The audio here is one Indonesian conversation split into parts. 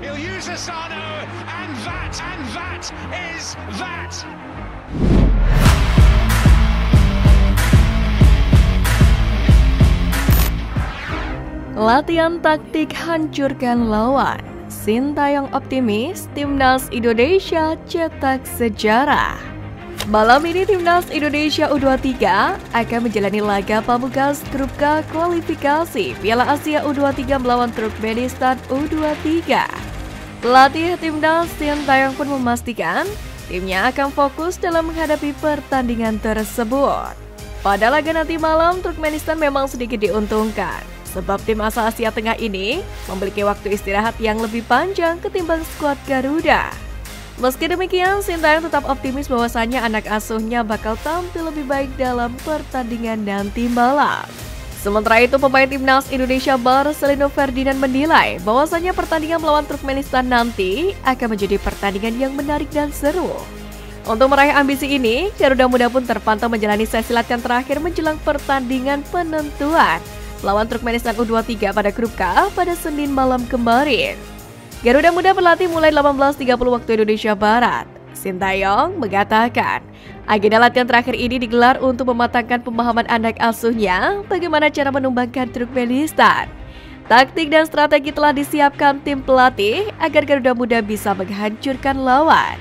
He'll use Asano, and that is that. Latihan taktik hancurkan lawan. Sintayong optimis Timnas Indonesia cetak sejarah. Malam ini Timnas Indonesia U23 akan menjalani laga pamungkas grup K kualifikasi Piala Asia U23 melawan Turkmenistan U23. Pelatih Timnas Sintayong pun memastikan timnya akan fokus dalam menghadapi pertandingan tersebut. Pada laga nanti malam, Turkmenistan memang sedikit diuntungkan sebab tim asal Asia Tengah ini memiliki waktu istirahat yang lebih panjang ketimbang skuad Garuda. Meski demikian, Sintayong tetap optimis bahwasannya anak asuhnya bakal tampil lebih baik dalam pertandingan nanti malam. Sementara itu, pemain Timnas Indonesia Marcelino Ferdinand menilai bahwasannya pertandingan melawan Turkmenistan nanti akan menjadi pertandingan yang menarik dan seru. Untuk meraih ambisi ini, Garuda Muda pun terpantau menjalani sesi latihan terakhir menjelang pertandingan penentuan lawan Turkmenistan U23 pada grup K pada Senin malam kemarin. Garuda Muda berlatih mulai 18.30 waktu Indonesia Barat. Sintayong mengatakan, agenda latihan terakhir ini digelar untuk mematangkan pemahaman anak asuhnya bagaimana cara menumbangkan Turkmenistan. Taktik dan strategi telah disiapkan tim pelatih agar Garuda Muda bisa menghancurkan lawan.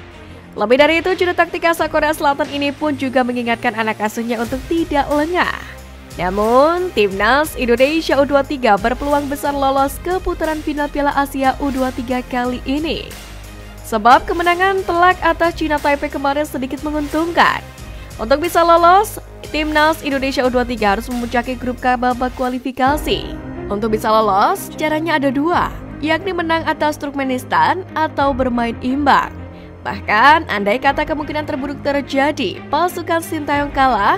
Lebih dari itu, juru taktik asal Korea Selatan ini pun juga mengingatkan anak asuhnya untuk tidak lengah. Namun, Timnas Indonesia U23 berpeluang besar lolos ke putaran final Piala Asia U23 kali ini. Sebab kemenangan telak atas China Taipei kemarin sedikit menguntungkan. Untuk bisa lolos, Timnas Indonesia U23 harus memuncaki grup K babak kualifikasi. Untuk bisa lolos, caranya ada dua, yakni menang atas Turkmenistan atau bermain imbang. Bahkan, andai kata kemungkinan terburuk terjadi, pasukan Sintayong kalah,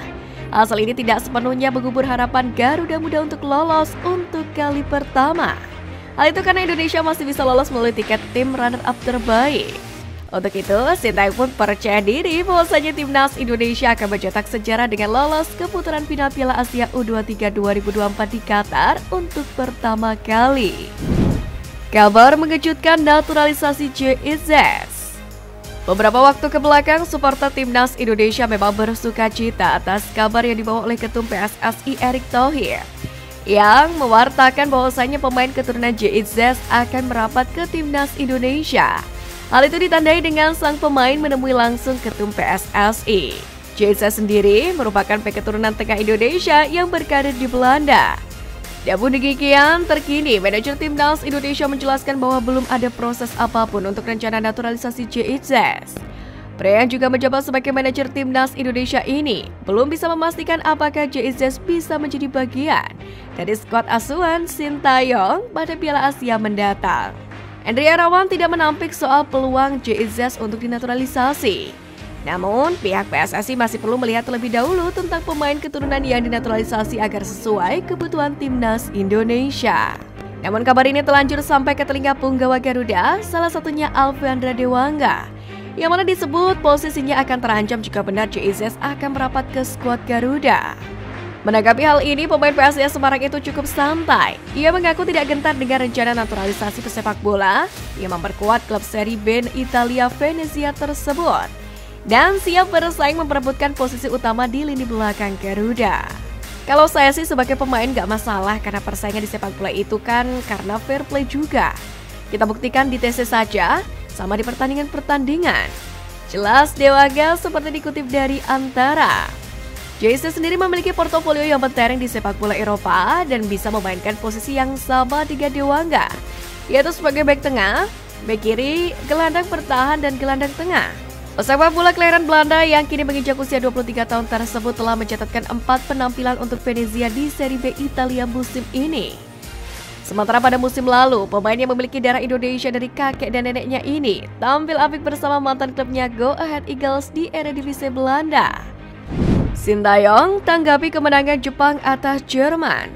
asal ini tidak sepenuhnya mengubur harapan Garuda Muda untuk lolos untuk kali pertama. Hal itu karena Indonesia masih bisa lolos melalui tiket tim runner-up terbaik. Untuk itu, Sintayong pun percaya diri bahwasanya Timnas Indonesia akan mencetak sejarah dengan lolos ke putaran final Piala Asia U23 2024 di Qatar untuk pertama kali. Kabar mengejutkan naturalisasi JIZ. Beberapa waktu ke belakang, supporter Timnas Indonesia memang bersuka cita atas kabar yang dibawa oleh Ketum PSSI Erick Thohir yang mewartakan bahwasanya pemain keturunan JIZ akan merapat ke Timnas Indonesia. Hal itu ditandai dengan sang pemain menemui langsung Ketum PSSI. JIZ sendiri merupakan keturunan tengah Indonesia yang berkarir di Belanda. Namun demikian, terkini manajer Timnas Indonesia menjelaskan bahwa belum ada proses apapun untuk rencana naturalisasi JIZ. Pria yang juga menjabat sebagai manajer Timnas Indonesia ini belum bisa memastikan apakah JIZ bisa menjadi bagian dari skuad asuhan Sintayong pada Piala Asia mendatang. Andrea Irawan tidak menampik soal peluang JIZ untuk dinaturalisasi. Namun, pihak PSSI masih perlu melihat terlebih dahulu tentang pemain keturunan yang dinaturalisasi agar sesuai kebutuhan Timnas Indonesia. Namun kabar ini telanjur sampai ke telinga punggawa Garuda, salah satunya Alfeandra Dewangga, yang mana disebut posisinya akan terancam jika benar JIZ akan merapat ke skuad Garuda. Menanggapi hal ini, pemain PSIS Semarang itu cukup santai. Ia mengaku tidak gentar dengan rencana naturalisasi pesepak bola yang memperkuat klub Serie B Italia Venezia tersebut, dan siap bersaing memperebutkan posisi utama di lini belakang Garuda. Kalau saya sih sebagai pemain gak masalah karena persaingan di sepak bola itu kan karena fair play juga. Kita buktikan di TC saja, sama di pertandingan-pertandingan. Jelas Dewangga seperti dikutip dari Antara. JIZ sendiri memiliki portofolio yang mentereng di sepak bola Eropa dan bisa memainkan posisi yang sama dengan Dewangga, yaitu sebagai bek tengah, bek kiri, gelandang bertahan, dan gelandang tengah. Pesepak bola kelahiran Belanda yang kini menginjak usia 23 tahun tersebut telah mencatatkan 4 penampilan untuk Venezia di Serie B Italia musim ini. Sementara pada musim lalu, pemain yang memiliki darah Indonesia dari kakek dan neneknya ini tampil apik bersama mantan klubnya Go Ahead Eagles di Eredivisie Belanda. Sintayong tanggapi kemenangan Jepang atas Jerman.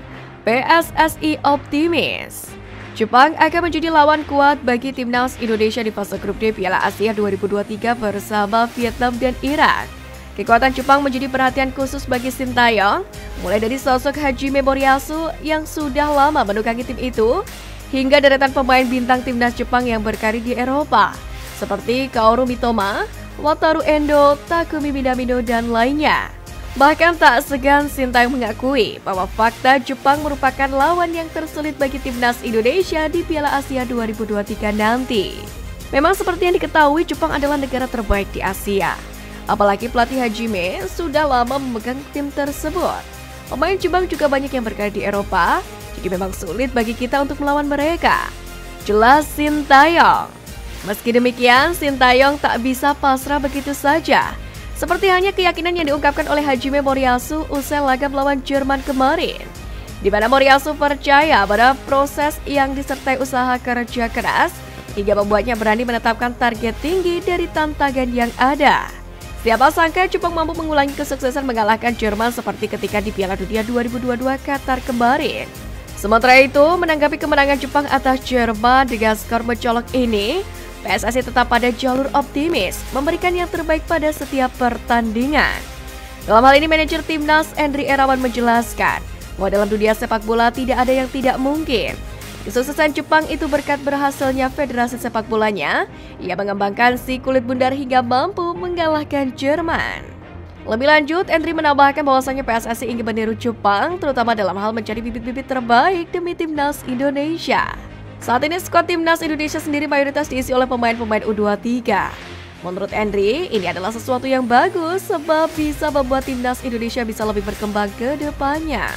PSSI optimis Jepang akan menjadi lawan kuat bagi Timnas Indonesia di fase grup D Piala Asia 2023 bersama Vietnam dan Irak. Kekuatan Jepang menjadi perhatian khusus bagi Sintayong, mulai dari sosok Hajime Moriyasu yang sudah lama menukangi tim itu, hingga deretan pemain bintang timnas Jepang yang berkarir di Eropa, seperti Kaoru Mitoma, Wataru Endo, Takumi Minamino, dan lainnya. Bahkan tak segan Sintayong mengakui bahwa fakta Jepang merupakan lawan yang tersulit bagi timnas Indonesia di Piala Asia 2023 nanti. Memang seperti yang diketahui, Jepang adalah negara terbaik di Asia. Apalagi pelatih Hajime sudah lama memegang tim tersebut. Pemain Jepang juga banyak yang berkarir di Eropa, jadi memang sulit bagi kita untuk melawan mereka. Jelas Sintayong. Meski demikian, Sintayong tak bisa pasrah begitu saja. Seperti hanya keyakinan yang diungkapkan oleh Hajime Moriyasu usai laga melawan Jerman kemarin, di mana Moriyasu percaya pada proses yang disertai usaha kerja keras hingga membuatnya berani menetapkan target tinggi dari tantangan yang ada. Siapa sangka Jepang mampu mengulangi kesuksesan mengalahkan Jerman seperti ketika di Piala Dunia 2022 Qatar kemarin. Sementara itu, menanggapi kemenangan Jepang atas Jerman dengan skor mencolok ini, PSSI tetap pada jalur optimis, memberikan yang terbaik pada setiap pertandingan. Dalam hal ini, manajer timnas Endri Irawan menjelaskan bahwa dalam dunia sepak bola tidak ada yang tidak mungkin. Kesuksesan Jepang itu berkat berhasilnya federasi sepak bolanya yang mengembangkan si kulit bundar hingga mampu mengalahkan Jerman. Lebih lanjut, Endri menambahkan bahwasanya PSSI ingin meniru Jepang, terutama dalam hal mencari bibit-bibit terbaik demi timnas Indonesia. Saat ini skuad timnas Indonesia sendiri mayoritas diisi oleh pemain-pemain U23. Menurut Endri, ini adalah sesuatu yang bagus sebab bisa membuat timnas Indonesia bisa lebih berkembang ke depannya.